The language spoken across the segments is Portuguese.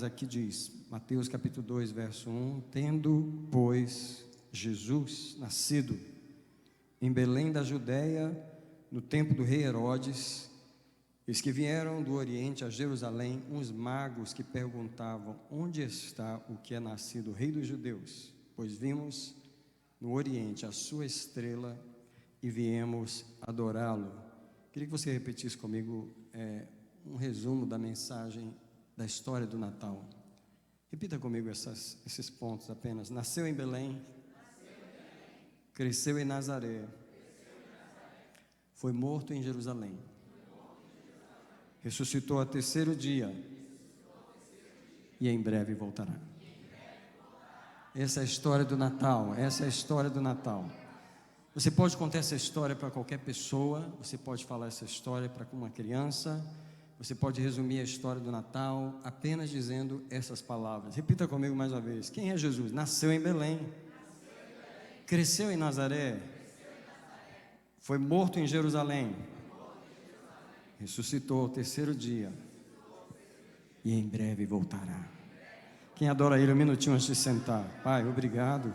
mas aqui diz, Mateus capítulo 2, verso 1, tendo, pois, Jesus nascido em Belém da Judéia, no tempo do rei Herodes, eis que vieram do Oriente a Jerusalém uns magos que perguntavam, onde está o que é nascido o rei dos judeus? Pois vimos no Oriente a sua estrela e viemos adorá-lo. Queria que você repetisse comigo um resumo da mensagem da história do Natal. Repita comigo esses pontos apenas. Nasceu em Belém, cresceu em Nazaré, foi morto em Jerusalém, ressuscitou ao terceiro dia e em breve voltará. Essa é a história do Natal, essa é a história do Natal. Você pode contar essa história para qualquer pessoa, você pode falar essa história para uma criança, você pode resumir a história do Natal apenas dizendo essas palavras. Repita comigo mais uma vez. Quem é Jesus? Nasceu em Belém, cresceu em Nazaré, foi morto em Jerusalém, ressuscitou ao terceiro dia e em breve voltará. Quem adora Ele, um minutinho antes de sentar. Pai, obrigado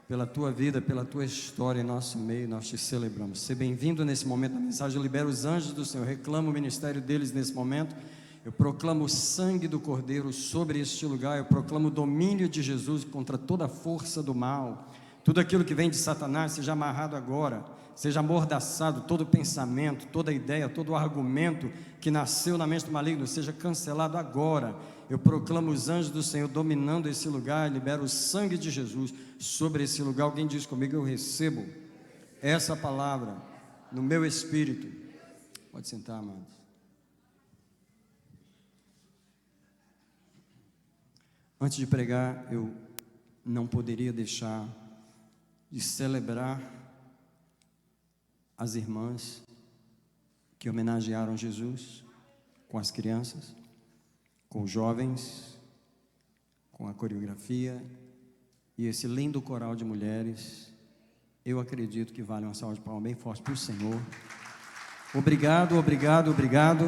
pela Tua vida, pela Tua história em nosso meio, nós Te celebramos. Seja bem-vindo nesse momento da mensagem. Eu libero os anjos do Senhor, reclamo o ministério deles nesse momento. Eu proclamo o sangue do Cordeiro sobre este lugar. Eu proclamo o domínio de Jesus contra toda a força do mal. Tudo aquilo que vem de Satanás seja amarrado agora, seja amordaçado, todo pensamento, toda ideia, todo argumento que nasceu na mente do maligno, seja cancelado agora. Eu proclamo os anjos do Senhor dominando esse lugar, libero o sangue de Jesus sobre esse lugar. Alguém diz comigo, eu recebo essa palavra no meu espírito. Pode sentar, amados. Antes de pregar, eu não poderia deixar de celebrar as irmãs que homenagearam Jesus com as crianças, com os jovens, com a coreografia e esse lindo coral de mulheres. Eu acredito que vale uma salva de palmas bem forte para o Senhor. Obrigado, obrigado, obrigado.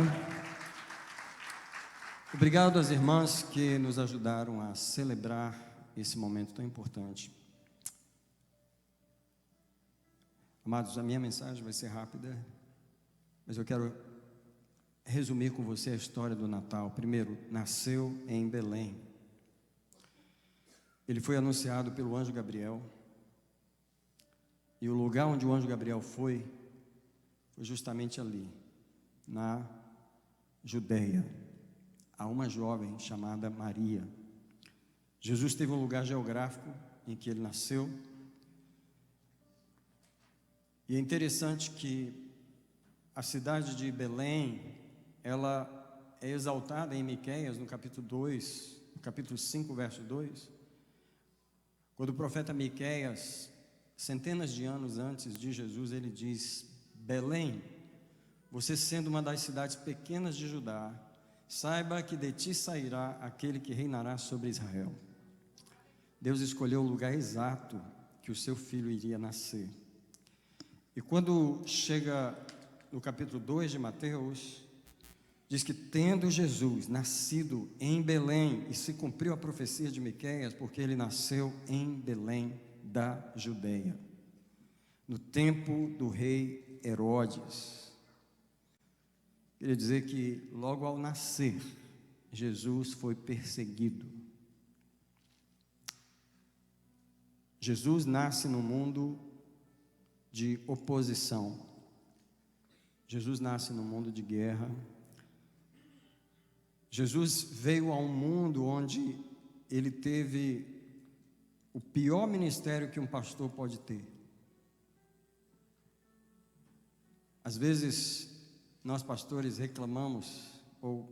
Obrigado às irmãs que nos ajudaram a celebrar esse momento tão importante. Amados, a minha mensagem vai ser rápida, mas eu quero resumir com você a história do Natal. Primeiro, nasceu em Belém. Ele foi anunciado pelo anjo Gabriel. E o lugar onde o anjo Gabriel foi justamente ali, na Judeia, a uma jovem chamada Maria. Jesus teve um lugar geográfico em que ele nasceu. E é interessante que a cidade de Belém, ela é exaltada em Miqueias, no capítulo 2, no capítulo 5, verso 2, quando o profeta Miqueias, centenas de anos antes de Jesus, ele diz, Belém, você sendo uma das cidades pequenas de Judá, saiba que de ti sairá aquele que reinará sobre Israel. Deus escolheu o lugar exato que o seu filho iria nascer. E quando chega no capítulo 2 de Mateus, diz que tendo Jesus nascido em Belém, e se cumpriu a profecia de Miqueias, porque ele nasceu em Belém da Judeia, no tempo do rei Herodes. Queria dizer que logo ao nascer, Jesus foi perseguido. Jesus nasce no mundo de oposição. Jesus nasce no mundo de guerra. Jesus veio a um mundo onde ele teve o pior ministério que um pastor pode ter. Às vezes, nós pastores reclamamos, ou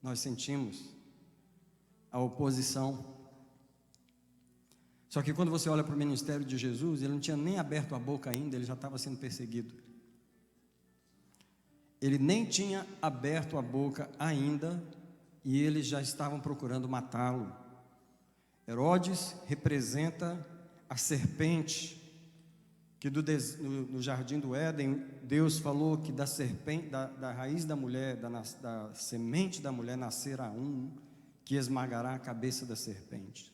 nós sentimos a oposição. Só que quando você olha para o ministério de Jesus, ele não tinha nem aberto a boca ainda, ele já estava sendo perseguido. Ele nem tinha aberto a boca ainda, e eles já estavam procurando matá-lo. Herodes representa a serpente, que no jardim do Éden, Deus falou que da serpente, da raiz da mulher, da semente da mulher nascerá um, que esmagará a cabeça da serpente.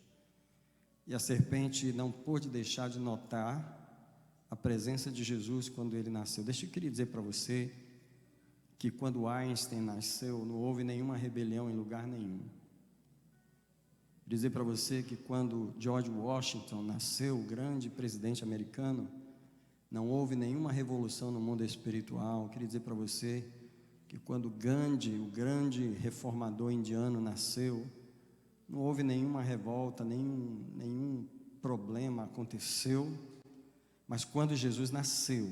E a serpente não pôde deixar de notar a presença de Jesus quando ele nasceu. Eu queria dizer para você que quando Einstein nasceu, não houve nenhuma rebelião em lugar nenhum. Dizer para você que quando George Washington nasceu, o grande presidente americano, não houve nenhuma revolução no mundo espiritual. Queria dizer para você que quando Gandhi, o grande reformador indiano, nasceu, não houve nenhuma revolta, nenhum problema aconteceu. Mas quando Jesus nasceu,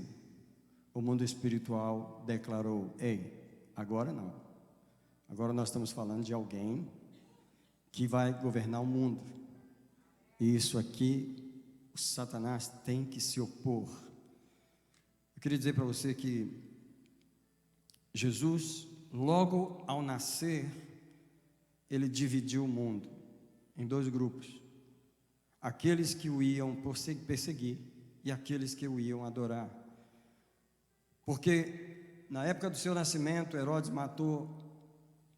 o mundo espiritual declarou: ei, agora não. Agora nós estamos falando de alguém que vai governar o mundo. E isso aqui, o Satanás tem que se opor. Eu queria dizer para você que Jesus, logo ao nascer, ele dividiu o mundo em dois grupos: aqueles que o iam perseguir e aqueles que o iam adorar. Porque na época do seu nascimento, Herodes matou,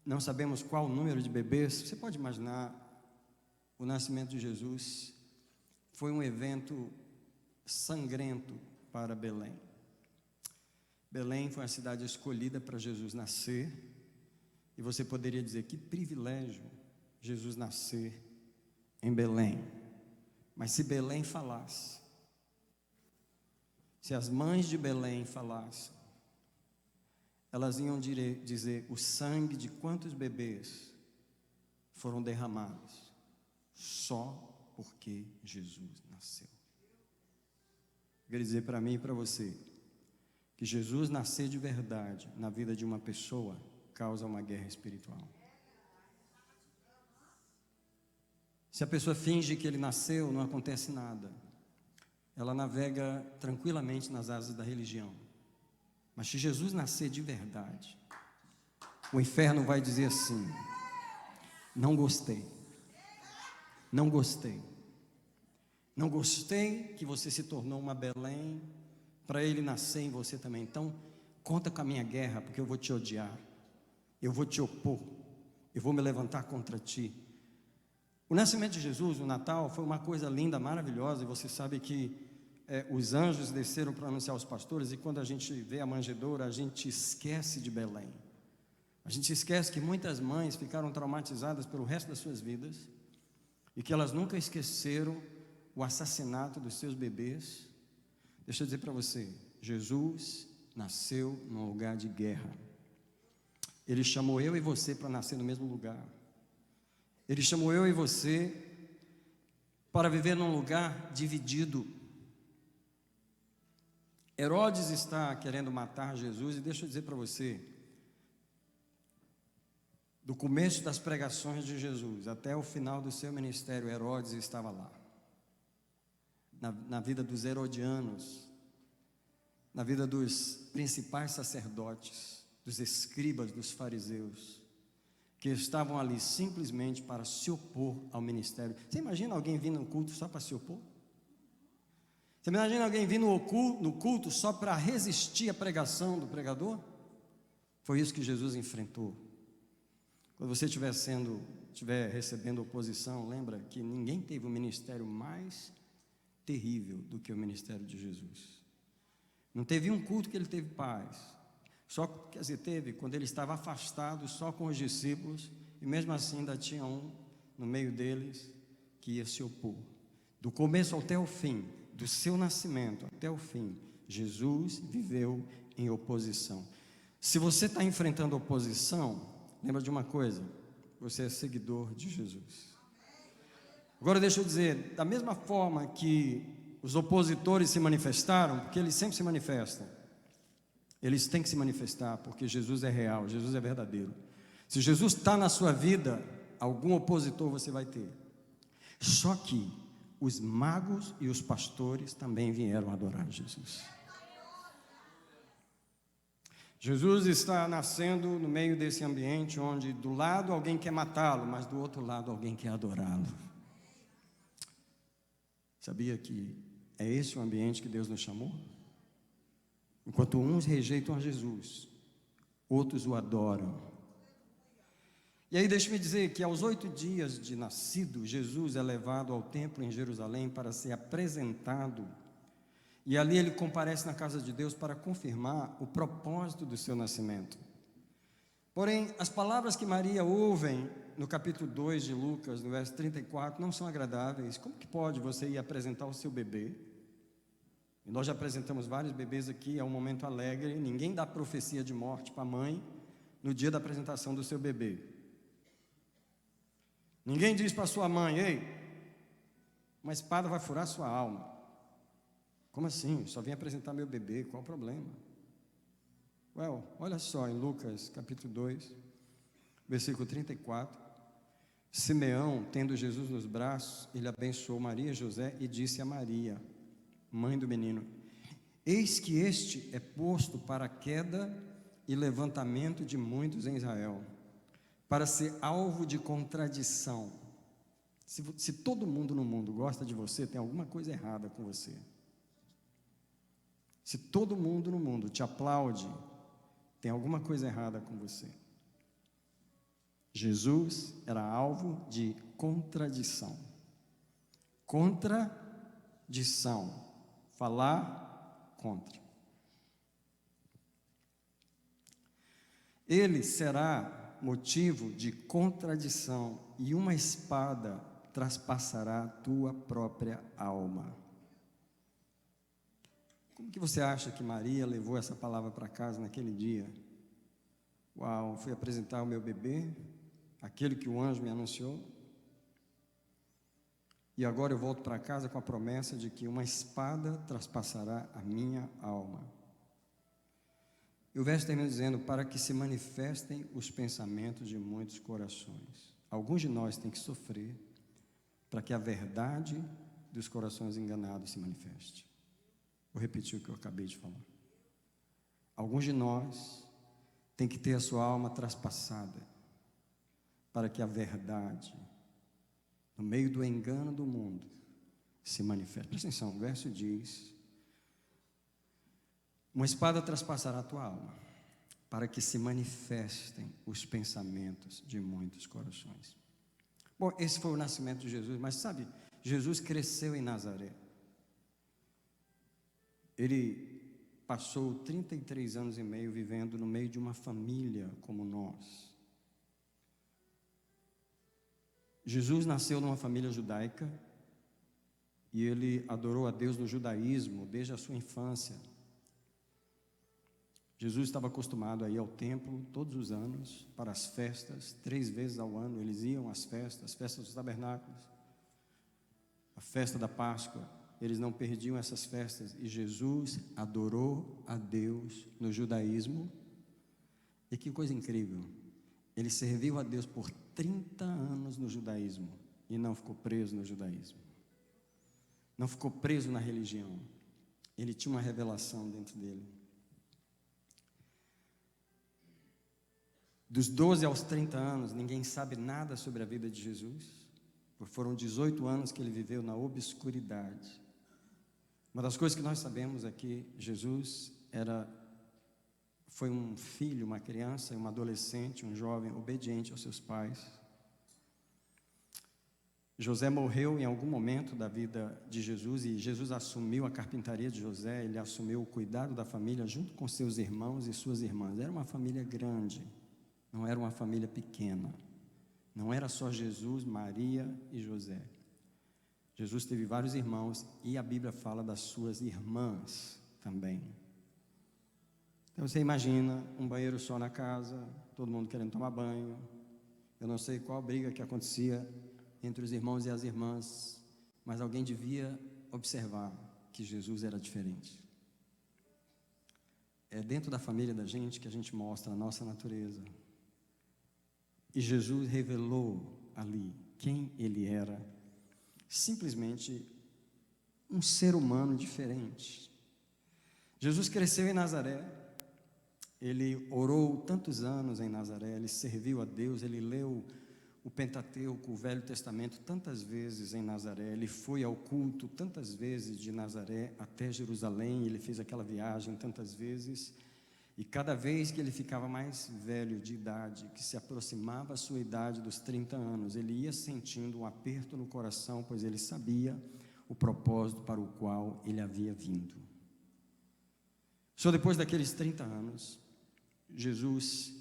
não sabemos qual o número de bebês. Você pode imaginar, o nascimento de Jesus foi um evento sangrento para Belém. Belém foi a cidade escolhida para Jesus nascer. E você poderia dizer: que privilégio Jesus nascer em Belém. Mas se Belém falasse, se as mães de Belém falassem, elas iam dizer: o sangue de quantos bebês foram derramados só porque Jesus nasceu. Eu queria dizer para mim e para você que Jesus nascer de verdade na vida de uma pessoa causa uma guerra espiritual. Se a pessoa finge que ele nasceu, não acontece nada. Ela navega tranquilamente nas asas da religião. Mas se Jesus nascer de verdade, o inferno vai dizer assim: não gostei, não gostei, não gostei que você se tornou uma Belém para ele nascer em você também. Então conta com a minha guerra, porque eu vou te odiar, eu vou te opor, eu vou me levantar contra ti. O nascimento de Jesus, o Natal, foi uma coisa linda, maravilhosa. E você sabe que os anjos desceram para anunciar aos pastores. E quando a gente vê a manjedoura, a gente esquece de Belém. A gente esquece que muitas mães ficaram traumatizadas pelo resto das suas vidas e que elas nunca esqueceram o assassinato dos seus bebês. Deixa eu dizer para você: Jesus nasceu num lugar de guerra. Ele chamou eu e você para nascer no mesmo lugar. Ele chamou eu e você para viver num lugar dividido. Herodes está querendo matar Jesus. E deixa eu dizer para você, do começo das pregações de Jesus até o final do seu ministério, Herodes estava lá. Na vida dos herodianos, na vida dos principais sacerdotes, dos escribas, dos fariseus, que estavam ali simplesmente para se opor ao ministério. Você imagina alguém vindo no culto só para se opor? Você imagina alguém vindo no culto só para resistir à pregação do pregador? Foi isso que Jesus enfrentou. Quando você estiver recebendo oposição, lembra que ninguém teve um ministério mais terrível do que o ministério de Jesus. Não teve um culto que ele teve paz. Quer dizer, teve quando ele estava afastado só com os discípulos, e mesmo assim ainda tinha um no meio deles que ia se opor. Do começo até o fim, do seu nascimento até o fim, Jesus viveu em oposição. Se você está enfrentando oposição, lembra de uma coisa: você é seguidor de Jesus. Agora deixa eu dizer, da mesma forma que os opositores se manifestaram, porque eles sempre se manifestam, eles têm que se manifestar, porque Jesus é real, Jesus é verdadeiro. Se Jesus está na sua vida, algum opositor você vai ter. Só que os magos e os pastores também vieram adorar Jesus. Jesus está nascendo no meio desse ambiente onde do lado alguém quer matá-lo, mas do outro lado alguém quer adorá-lo. Sabia que é esse o ambiente que Deus nos chamou? Enquanto uns rejeitam a Jesus, outros o adoram. E aí deixe-me dizer que aos 8 dias de nascido, Jesus é levado ao templo em Jerusalém para ser apresentado, e ali ele comparece na casa de Deus para confirmar o propósito do seu nascimento. Porém, as palavras que Maria ouve no capítulo 2 de Lucas, no verso 34, não são agradáveis. Como que pode você ir apresentar o seu bebê? E nós já apresentamos vários bebês aqui, é um momento alegre, ninguém dá profecia de morte para a mãe no dia da apresentação do seu bebê. Ninguém diz para sua mãe: ei, uma espada vai furar sua alma. Como assim? Só vim apresentar meu bebê, qual o problema? Olha só, em Lucas capítulo 2, versículo 34, Simeão, tendo Jesus nos braços, ele abençoou Maria e José e disse a Maria, mãe do menino: eis que este é posto para a queda e levantamento de muitos em Israel, para ser alvo de contradição. Se todo mundo no mundo gosta de você, tem alguma coisa errada com você. Se todo mundo no mundo te aplaude, tem alguma coisa errada com você. Jesus era alvo de contradição. Contradição. Falar contra. Ele será motivo de contradição, e uma espada traspassará a tua própria alma. Como que você acha que Maria levou essa palavra para casa naquele dia? Fui apresentar o meu bebê, aquele que o anjo me anunciou, e agora eu volto para casa com a promessa de que uma espada traspassará a minha alma. E o verso termina dizendo: para que se manifestem os pensamentos de muitos corações. Alguns de nós têm que sofrer para que a verdade dos corações enganados se manifeste. Vou repetir o que eu acabei de falar. Alguns de nós têm que ter a sua alma traspassada para que a verdade, no meio do engano do mundo, se manifeste. Presta atenção, o verso diz: uma espada traspassará a tua alma, para que se manifestem os pensamentos de muitos corações. Bom, esse foi o nascimento de Jesus, mas sabe, Jesus cresceu em Nazaré. Ele passou 33 anos e meio vivendo no meio de uma família como nós. Jesus nasceu numa família judaica e ele adorou a Deus no judaísmo desde a sua infância. Jesus estava acostumado a ir ao templo todos os anos para as festas, 3 vezes ao ano eles iam às festas dos tabernáculos, a festa da Páscoa. Eles não perdiam essas festas, e Jesus adorou a Deus no judaísmo. E que coisa incrível, ele serviu a Deus por 30 anos no judaísmo e não ficou preso no judaísmo, não ficou preso na religião. Ele tinha uma revelação dentro dele. Dos 12 aos 30 anos, ninguém sabe nada sobre a vida de Jesus, porque foram 18 anos que ele viveu na obscuridade. Uma das coisas que nós sabemos é que Jesus foi um filho, uma criança, um adolescente, um jovem obediente aos seus pais. José morreu em algum momento da vida de Jesus, e Jesus assumiu a carpintaria de José. Ele assumiu o cuidado da família junto com seus irmãos e suas irmãs. Era uma família grande, não era uma família pequena. Não era só Jesus, Maria e José. Jesus teve vários irmãos, e a Bíblia fala das suas irmãs também. Então você imagina um banheiro só na casa, todo mundo querendo tomar banho. Eu não sei qual a briga que acontecia entre os irmãos e as irmãs, mas alguém devia observar que Jesus era diferente. É dentro da família da gente que a gente mostra a nossa natureza. E Jesus revelou ali quem ele era. Simplesmente um ser humano diferente. Jesus cresceu em Nazaré, ele orou tantos anos em Nazaré, ele serviu a Deus, ele leu o Pentateuco, o Velho Testamento, tantas vezes em Nazaré, ele foi ao culto tantas vezes de Nazaré até Jerusalém, ele fez aquela viagem tantas vezes, E cada vez que ele ficava mais velho de idade, que se aproximava a sua idade dos 30 anos, ele ia sentindo um aperto no coração, pois ele sabia o propósito para o qual ele havia vindo. Só depois daqueles 30 anos, Jesus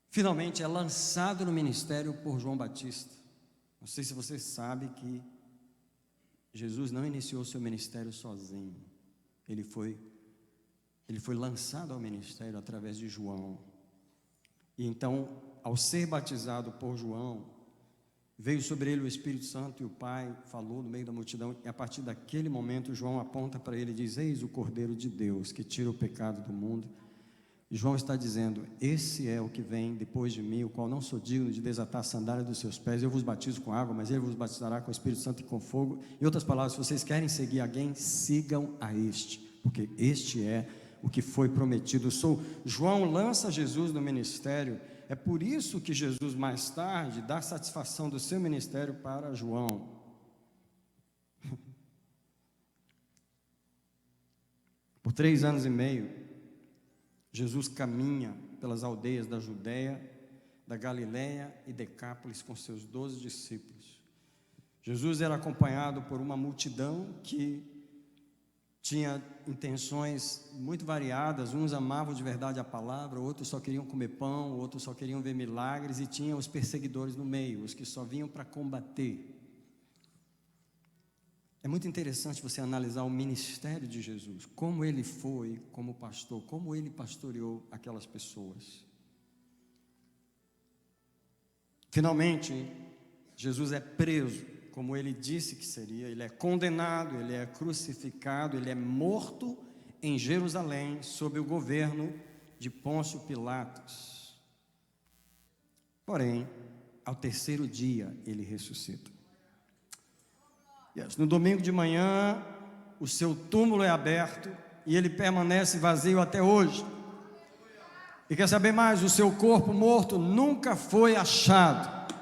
finalmente é lançado no ministério por João Batista. Não sei se você sabe que Jesus não iniciou seu ministério sozinho. Ele foi lançado ao ministério através de João. E então, ao ser batizado por João, veio sobre ele o Espírito Santo e o Pai falou no meio da multidão. E a partir daquele momento, João aponta para ele e diz: eis o Cordeiro de Deus que tira o pecado do mundo. E João está dizendo: esse é o que vem depois de mim, o qual não sou digno de desatar a sandália dos seus pés. Eu vos batizo com água, mas ele vos batizará com o Espírito Santo e com fogo. Em outras palavras, se vocês querem seguir alguém, sigam a este, porque este é o que foi prometido. João lança Jesus no ministério. É por isso que Jesus mais tarde dá satisfação do seu ministério para João. Por 3 anos e meio, Jesus caminha pelas aldeias da Judéia, da Galiléia e Decápolis com seus 12 discípulos. Jesus era acompanhado por uma multidão que tinha intenções muito variadas. Uns amavam de verdade a palavra, outros só queriam comer pão, outros só queriam ver milagres, e tinha os perseguidores no meio, os que só vinham para combater. É muito interessante você analisar o ministério de Jesus, como ele foi como pastor, como ele pastoreou aquelas pessoas. Finalmente, Jesus é preso, como ele disse que seria. Ele é condenado, ele é crucificado, ele é morto em Jerusalém, sob o governo de Pôncio Pilatos. Porém, ao 3º dia, ele ressuscita. No domingo de manhã, o seu túmulo é aberto e ele permanece vazio até hoje. E quer saber mais? O seu corpo morto nunca foi achado.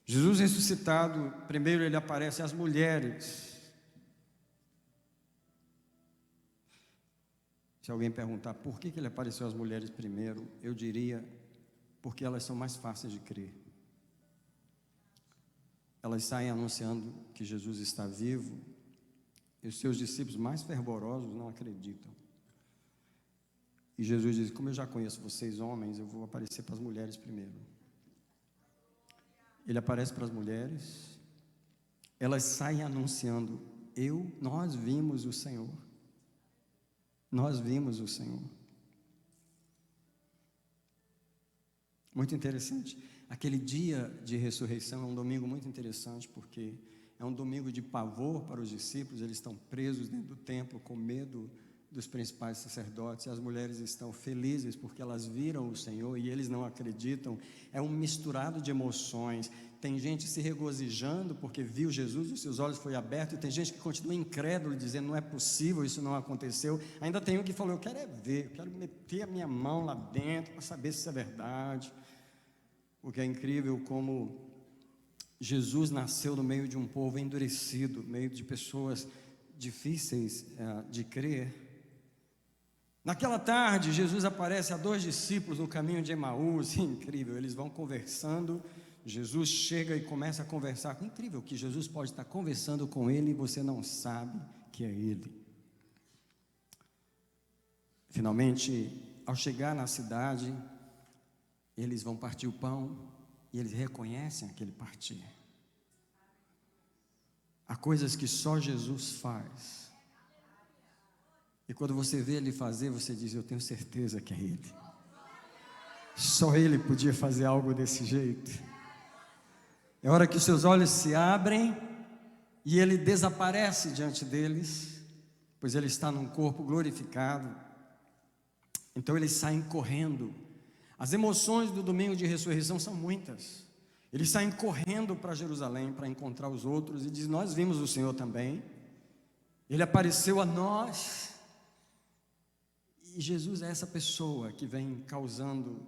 Jesus ressuscitado, primeiro ele aparece às mulheres. Se alguém perguntar por que ele apareceu às mulheres primeiro, eu diria: porque elas são mais fáceis de crer. Elas saem anunciando que Jesus está vivo, e os seus discípulos mais fervorosos não acreditam. E Jesus diz: como eu já conheço vocês homens, eu vou aparecer para as mulheres primeiro. Ele aparece para as mulheres, elas saem anunciando: nós vimos o Senhor. Nós vimos o Senhor. Muito interessante. Aquele dia de ressurreição é um domingo muito interessante, porque é um domingo de pavor para os discípulos. Eles estão presos dentro do templo com medo dos principais sacerdotes, e as mulheres estão felizes porque elas viram o Senhor e eles não acreditam. É um misturado de emoções. Tem gente se regozijando porque viu Jesus, os seus olhos foram abertos, e tem gente que continua incrédulo, dizendo: não é possível, isso não aconteceu. Ainda tem um que falou: eu quero é ver, eu quero meter a minha mão lá dentro para saber se isso é verdade. O que é incrível, como Jesus nasceu no meio de um povo endurecido, no meio de pessoas difíceis de crer. Naquela tarde, Jesus aparece a 2 discípulos no caminho de Emaús. Incrível, eles vão conversando. Jesus chega e começa a conversar. Incrível que Jesus pode estar conversando com ele e você não sabe que é ele. Finalmente, ao chegar na cidade, eles vão partir o pão e eles reconhecem aquele partir. Há coisas que só Jesus faz. E quando você vê ele fazer, você diz: eu tenho certeza que é ele. Só ele podia fazer algo desse jeito. É hora que os seus olhos se abrem e ele desaparece diante deles, pois ele está num corpo glorificado. Então eles saem correndo. As emoções do domingo de ressurreição são muitas. Eles saem correndo para Jerusalém para encontrar os outros e dizem: nós vimos o Senhor também. Ele apareceu a nós. E Jesus é essa pessoa que vem causando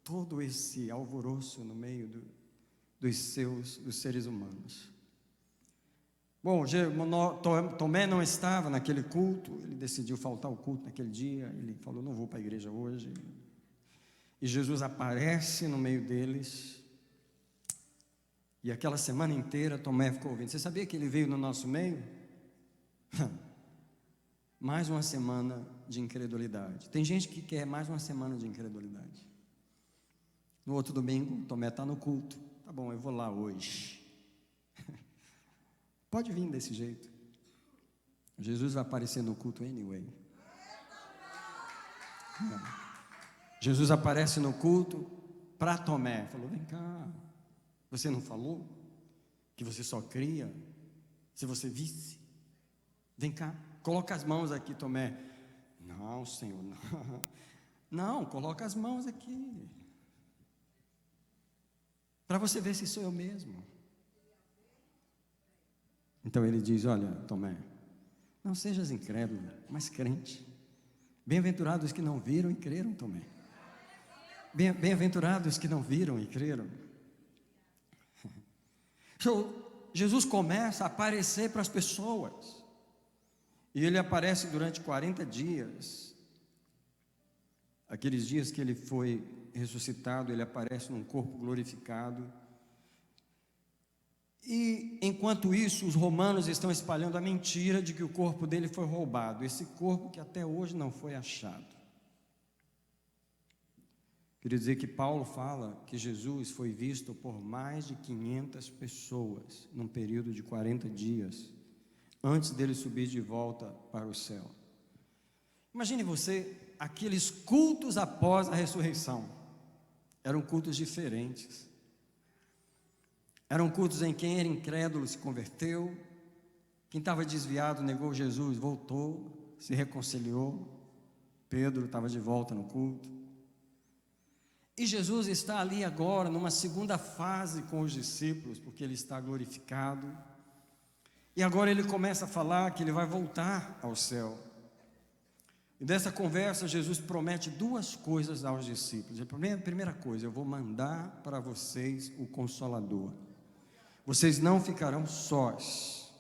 todo esse alvoroço no meio dos seres humanos. Bom, Tomé não estava naquele culto, ele decidiu faltar ao culto naquele dia, ele falou, não vou para a igreja hoje. E Jesus aparece no meio deles, e aquela semana inteira Tomé ficou ouvindo. Você sabia que ele veio no nosso meio? Mais uma semana de incredulidade. Tem gente que quer mais uma semana de incredulidade. No outro domingo, Tomé está no culto. Tá bom, eu vou lá hoje. Pode vir desse jeito. Jesus vai aparecer no culto anyway. Jesus aparece no culto para Tomé. Falou, vem cá. Você não falou que você só cria se você visse? Vem cá, coloca as mãos aqui, Tomé. Não, Senhor, não. Não, coloca as mãos aqui. Para você ver se sou eu mesmo. Então ele diz, olha, Tomé, não sejas incrédulo, mas crente. Bem-aventurados que não viram e creram, Tomé. Bem-aventurados que não viram e creram. Jesus começa a aparecer para as pessoas. E ele aparece durante 40 dias. Aqueles dias que ele foi ressuscitado, ele aparece num corpo glorificado. E enquanto isso, os romanos estão espalhando a mentira de que o corpo dele foi roubado. Esse corpo que até hoje não foi achado. Queria dizer que Paulo fala que Jesus foi visto por mais de 500 pessoas num período de 40 dias, antes dele subir de volta para o céu. Imagine você, aqueles cultos após a ressurreição, eram cultos diferentes. Eram cultos em quem era incrédulo se converteu, quem estava desviado negou Jesus, voltou, se reconciliou. Pedro estava de volta no culto. E Jesus está ali agora, numa segunda fase com os discípulos, porque ele está glorificado. E agora ele começa a falar que ele vai voltar ao céu. E dessa conversa, Jesus promete duas coisas aos discípulos. A primeira coisa, eu vou mandar para vocês o Consolador. Vocês não ficarão sós.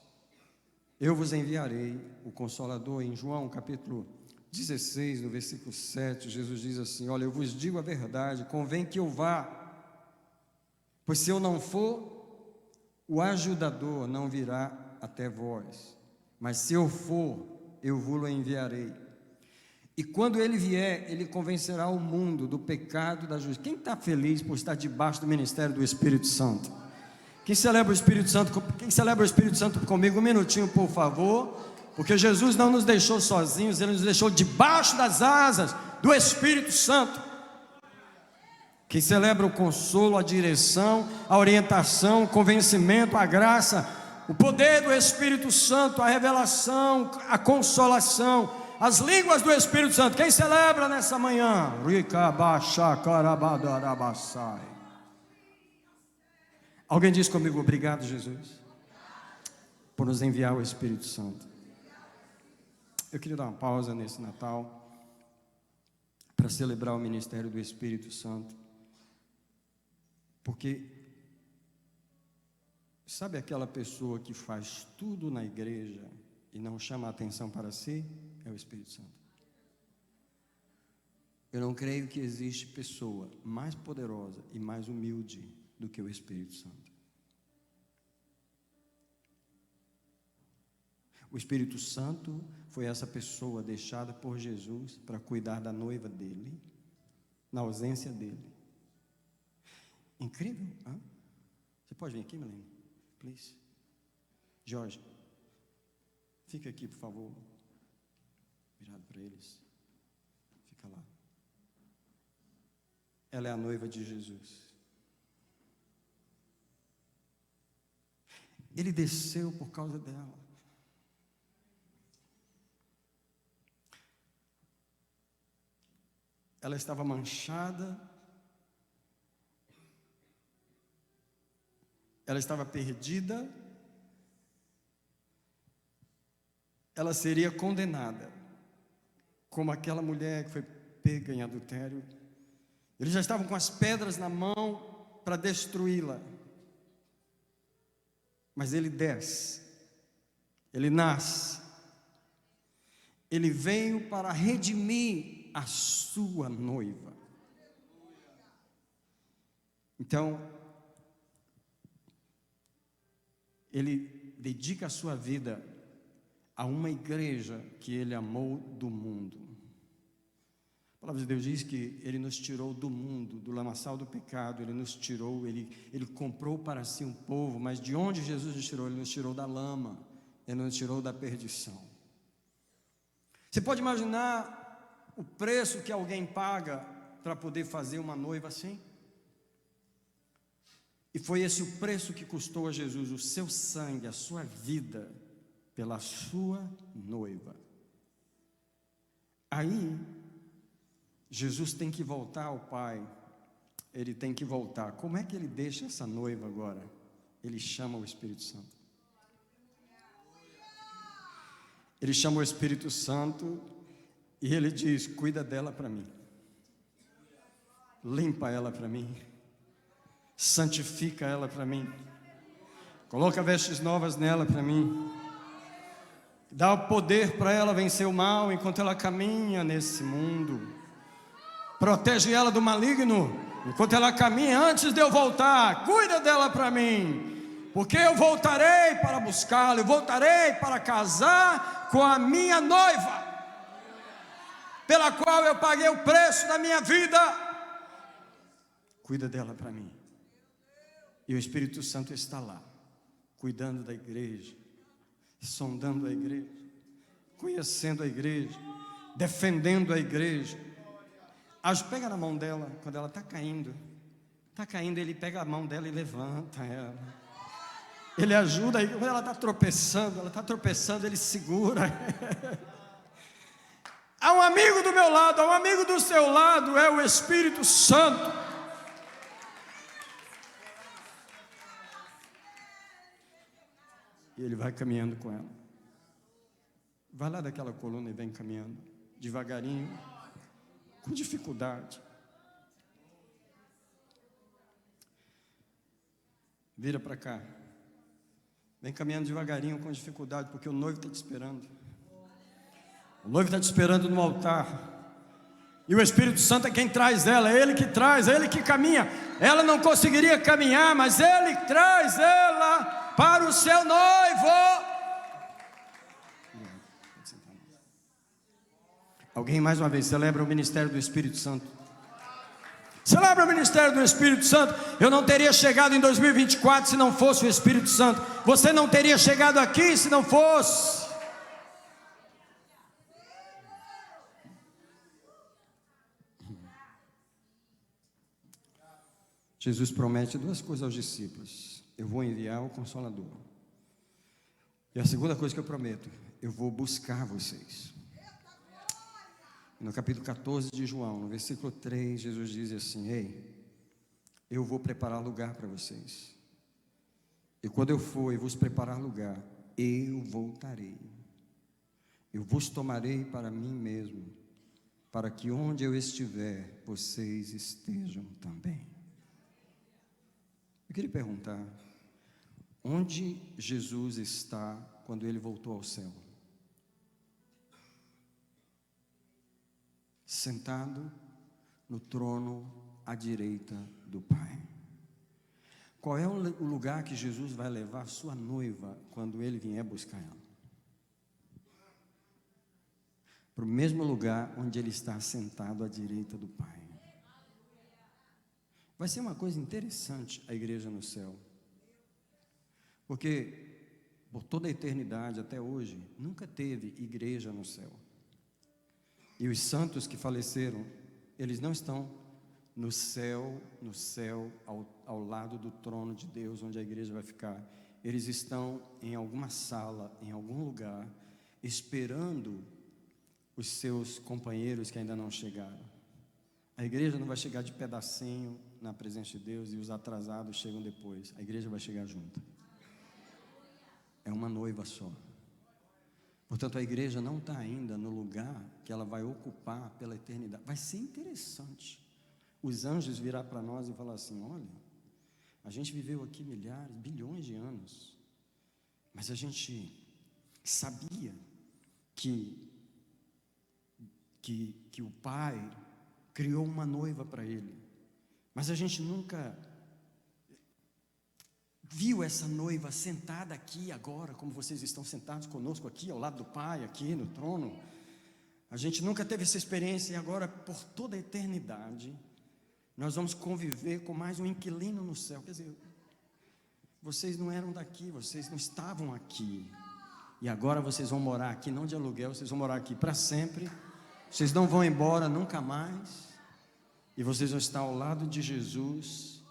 Eu vos enviarei o Consolador. Em João capítulo 16, no versículo 7, Jesus diz assim, olha, eu vos digo a verdade, convém que eu vá, pois se eu não for, o ajudador não virá até vós, mas se eu for, eu vos enviarei. E quando ele vier, ele convencerá o mundo do pecado e da justiça. Quem está feliz por estar debaixo do ministério do Espírito Santo? Quem celebra o Espírito Santo? Quem celebra o Espírito Santo comigo? Um minutinho, por favor. Porque Jesus não nos deixou sozinhos, Ele nos deixou debaixo das asas do Espírito Santo. Quem celebra o consolo, a direção, a orientação, o convencimento, a graça, o poder do Espírito Santo, a revelação, a consolação, as línguas do Espírito Santo. Quem celebra nessa manhã? Alguém diz comigo, obrigado, Jesus, por nos enviar o Espírito Santo. Eu queria dar uma pausa nesse Natal para celebrar o ministério do Espírito Santo, porque sabe aquela pessoa que faz tudo na igreja e não chama a atenção para si? É o Espírito Santo. Eu não creio que existe pessoa mais poderosa e mais humilde do que o Espírito Santo. O Espírito Santo foi essa pessoa deixada por Jesus para cuidar da noiva dele, na ausência dele. Incrível, hein? Você pode vir aqui, Melanie? Please. Jorge, fica aqui, por favor. Virado para eles. Fica lá. Ela é a noiva de Jesus. Ele desceu por causa dela. Ela estava manchada, ela estava perdida, ela seria condenada, como aquela mulher que foi pega em adultério. Eles já estavam com as pedras na mão para destruí-la, mas ele desce Ele nasce. Ele veio para redimir a sua noiva. Então, ele dedica a sua vida a uma igreja que ele amou do mundo. A palavra de Deus diz que ele nos tirou do mundo, do lamaçal do pecado, ele nos tirou, ele comprou para si um povo, mas de onde Jesus nos tirou? Ele nos tirou da lama, ele nos tirou da perdição. Você pode imaginar o preço que alguém paga para poder fazer uma noiva assim? E foi esse o preço que custou a Jesus, o seu sangue, a sua vida, pela sua noiva. Aí, Jesus tem que voltar ao Pai, ele tem que voltar. Como é que ele deixa essa noiva agora? Ele chama o Espírito Santo. Ele chama o Espírito Santo e ele diz: cuida dela para mim, limpa ela para mim, santifica ela para mim, coloca vestes novas nela para mim, dá o poder para ela vencer o mal enquanto ela caminha nesse mundo, protege ela do maligno enquanto ela caminha antes de eu voltar, cuida dela para mim, porque eu voltarei para buscá-la, eu voltarei para casar com a minha noiva, pela qual eu paguei o preço da minha vida. Cuida dela para mim. E o Espírito Santo está lá, cuidando da igreja, sondando a igreja, conhecendo a igreja, defendendo a igreja. Pega na mão dela, quando ela está caindo, ele pega a mão dela e levanta ela. Ele ajuda, quando ela está tropeçando, ele segura. Há um amigo do meu lado, há um amigo do seu lado, é o Espírito Santo. E ele vai caminhando com ela. Vai lá daquela coluna e vem caminhando, devagarinho, com dificuldade. Vira para cá. Vem caminhando devagarinho, com dificuldade, porque o noivo está te esperando. O noivo está te esperando no altar. E o Espírito Santo é quem traz ela, é ele que traz, é ele que caminha. Ela não conseguiria caminhar, mas ele traz ela para o seu noivo. Alguém mais uma vez celebra o ministério do Espírito Santo. Celebra o ministério do Espírito Santo. Eu não teria chegado em 2024 se não fosse o Espírito Santo. Você não teria chegado aqui se não fosse. Jesus promete duas coisas aos discípulos: eu vou enviar o Consolador. E a segunda coisa que eu prometo: eu vou buscar vocês. No capítulo 14 de João, no versículo 3, Jesus diz assim: ei, eu vou preparar lugar para vocês. E quando eu for e vos preparar lugar, eu voltarei. Eu vos tomarei para mim mesmo, para que onde eu estiver, vocês estejam também. Eu queria perguntar: onde Jesus está quando ele voltou ao céu? Sentado no trono à direita do Pai. Qual é o lugar que Jesus vai levar a sua noiva quando ele vier buscar ela? Para o mesmo lugar onde ele está sentado à direita do Pai. Vai ser uma coisa interessante a igreja no céu, porque por toda a eternidade até hoje nunca teve igreja no céu. E os santos que faleceram, eles não estão no céu, ao lado do trono de Deus, onde a igreja vai ficar. Eles estão em alguma sala, em algum lugar, esperando os seus companheiros que ainda não chegaram. A igreja não vai chegar de pedacinho na presença de Deus e os atrasados chegam depois. A igreja vai chegar junto. É uma noiva só. Portanto, a igreja não está ainda no lugar que ela vai ocupar pela eternidade. Vai ser interessante os anjos virar para nós e falar assim: olha, a gente viveu aqui milhares, bilhões de anos, mas a gente sabia que o Pai criou uma noiva para ele, mas a gente nunca viu essa noiva sentada aqui agora, como vocês estão sentados conosco aqui, ao lado do Pai, aqui no trono. A gente nunca teve essa experiência, e agora, por toda a eternidade, nós vamos conviver com mais um inquilino no céu. Quer dizer, vocês não eram daqui, vocês não estavam aqui, e agora vocês vão morar aqui, não de aluguel, vocês vão morar aqui para sempre. Vocês não vão embora nunca mais, e vocês vão estar ao lado de Jesus.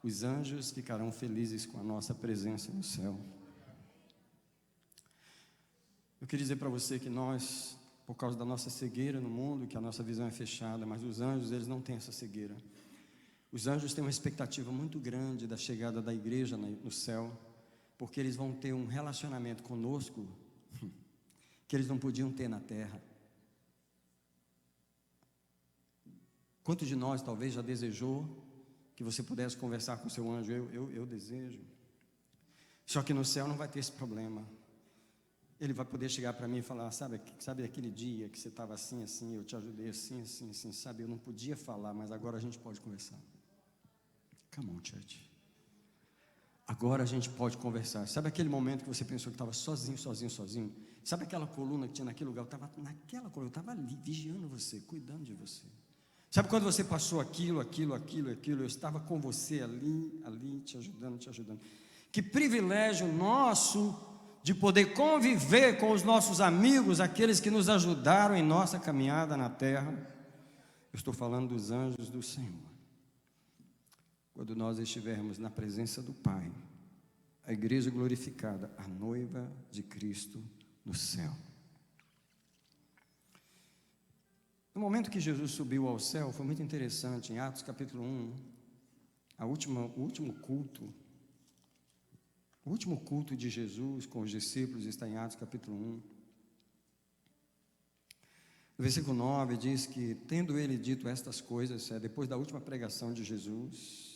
Os anjos ficarão felizes com a nossa presença no céu. Eu queria dizer para você que nós, por causa da nossa cegueira no mundo, que a nossa visão é fechada, mas os anjos, eles não têm essa cegueira. Os anjos têm uma expectativa muito grande da chegada da igreja no céu, porque eles vão ter um relacionamento conosco que eles não podiam ter na terra. Quantos de nós talvez já desejou que você pudesse conversar com seu anjo? Eu desejo. Só que no céu não vai ter esse problema. Ele vai poder chegar para mim e falar: sabe aquele dia que você estava assim, assim, eu te ajudei assim, assim, assim, sabe, eu não podia falar, mas agora a gente pode conversar. Come on, church. Agora a gente pode conversar. Sabe aquele momento que você pensou que estava sozinho? Sabe aquela coluna que tinha naquele lugar? Eu estava naquela coluna, eu estava ali, vigiando você, cuidando de você. Sabe quando você passou aquilo, eu estava com você ali, te ajudando. Que privilégio nosso de poder conviver com os nossos amigos, aqueles que nos ajudaram em nossa caminhada na terra. Eu estou falando dos anjos do Senhor. Quando nós estivermos na presença do Pai, a igreja glorificada, a noiva de Cristo no céu. No momento que Jesus subiu ao céu, foi muito interessante. Em Atos capítulo 1, o último culto de Jesus com os discípulos está em Atos capítulo 1. No versículo 9 diz que, tendo ele dito estas coisas, depois da última pregação de Jesus.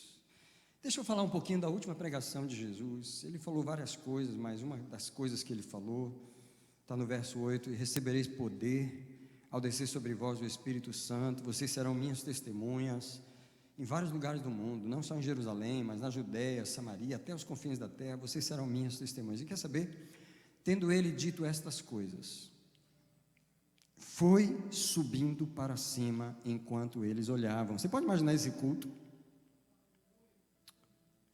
Deixa eu falar um pouquinho da última pregação de Jesus. Ele falou várias coisas, mas uma das coisas que ele falou está no verso 8: e recebereis poder ao descer sobre vós o Espírito Santo, vocês serão minhas testemunhas em vários lugares do mundo, não só em Jerusalém, mas na Judéia, Samaria, até os confins da terra, vocês serão minhas testemunhas. E quer saber? Tendo ele dito estas coisas, foi subindo para cima enquanto eles olhavam. Você pode imaginar esse culto?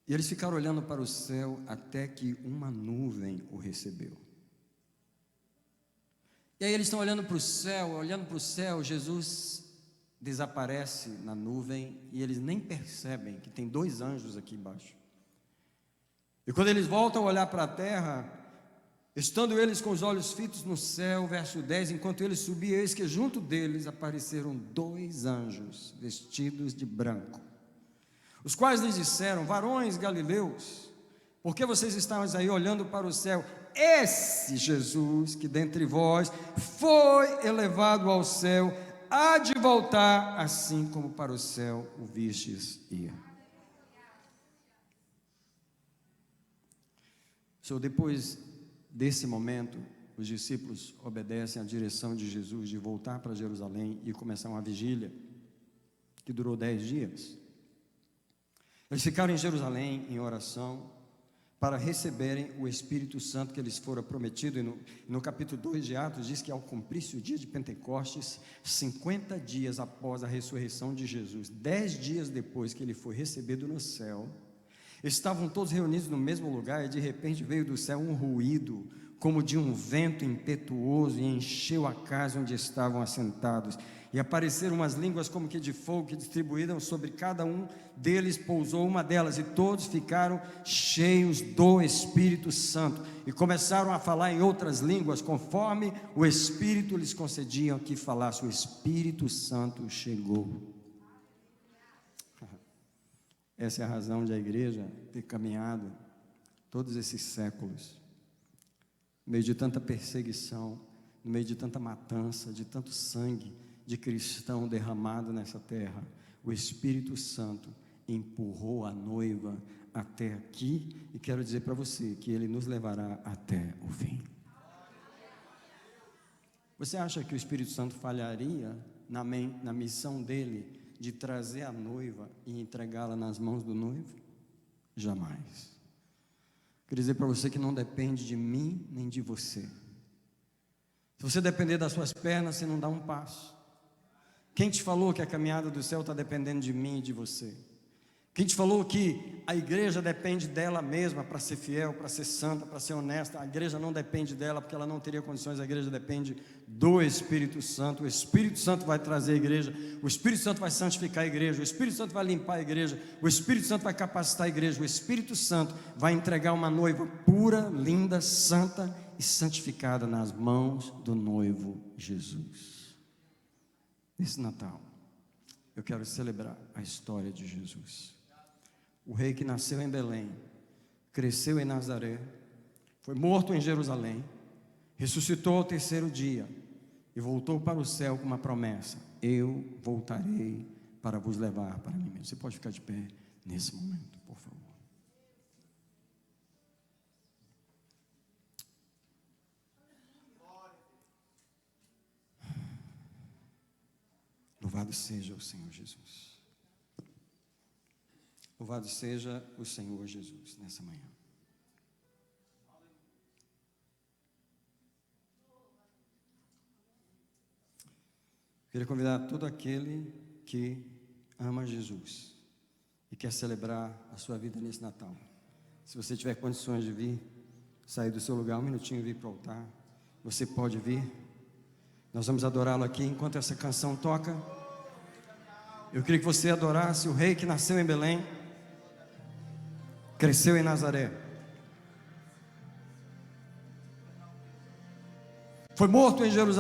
E eles ficaram olhando para o céu até que uma nuvem o recebeu. E aí eles estão olhando para o céu, Jesus desaparece na nuvem e eles nem percebem que tem 2 anjos aqui embaixo. E quando eles voltam a olhar para a terra, estando eles com os olhos fitos no céu, verso 10, enquanto eles subiam, eis que junto deles apareceram 2 anjos vestidos de branco, os quais lhes disseram: varões galileus, por que vocês estão aí olhando para o céu? Esse Jesus que dentre vós foi elevado ao céu, há de voltar, assim como para o céu o vistes ir. Depois desse momento, os discípulos obedecem à direção de Jesus de voltar para Jerusalém e começar uma vigília que durou 10 dias. Eles ficaram em Jerusalém em oração para receberem o Espírito Santo que eles foram prometidos. E no capítulo 2 de Atos diz que ao cumprir-se o dia de Pentecostes, 50 dias após a ressurreição de Jesus, 10 dias depois que ele foi recebido no céu, estavam todos reunidos no mesmo lugar, e de repente veio do céu um ruído, como de um vento impetuoso, e encheu a casa onde estavam assentados. E apareceram umas línguas como que de fogo, que distribuíram sobre cada um deles, pousou uma delas, e todos ficaram cheios do Espírito Santo, e começaram a falar em outras línguas, conforme o Espírito lhes concedia que falasse. O Espírito Santo chegou. Essa é a razão de a igreja ter caminhado todos esses séculos, no meio de tanta perseguição, no meio de tanta matança, de tanto sangue de cristão derramado nessa terra. O Espírito Santo empurrou a noiva até aqui, e quero dizer para você que ele nos levará até o fim. Você acha que o Espírito Santo falharia na missão dele de trazer a noiva e entregá-la nas mãos do noivo? Jamais. Quero dizer para você que não depende de mim nem de você. Se você depender das suas pernas, você não dá um passo. Quem te falou que a caminhada do céu está dependendo de mim e de você? Quem te falou que a igreja depende dela mesma para ser fiel, para ser santa, para ser honesta? A igreja não depende dela, porque ela não teria condições. A igreja depende do Espírito Santo. O Espírito Santo vai trazer a igreja, o Espírito Santo vai santificar a igreja, o Espírito Santo vai limpar a igreja, o Espírito Santo vai capacitar a igreja, o Espírito Santo vai entregar uma noiva pura, linda, santa e santificada nas mãos do noivo Jesus. Nesse Natal, eu quero celebrar a história de Jesus. O rei que nasceu em Belém, cresceu em Nazaré, foi morto em Jerusalém, ressuscitou ao terceiro dia e voltou para o céu com uma promessa: eu voltarei para vos levar para mim mesmo. Você pode ficar de pé nesse momento, por favor. Louvado seja o Senhor Jesus. Louvado seja o Senhor Jesus nessa manhã. Queria convidar todo aquele que ama Jesus e quer celebrar a sua vida nesse Natal. Se você tiver condições de vir, sair do seu lugar um minutinho e vir para o altar, você pode vir. Nós vamos adorá-lo aqui enquanto essa canção toca. Eu queria que você adorasse o rei que nasceu em Belém, cresceu em Nazaré, foi morto em Jerusalém.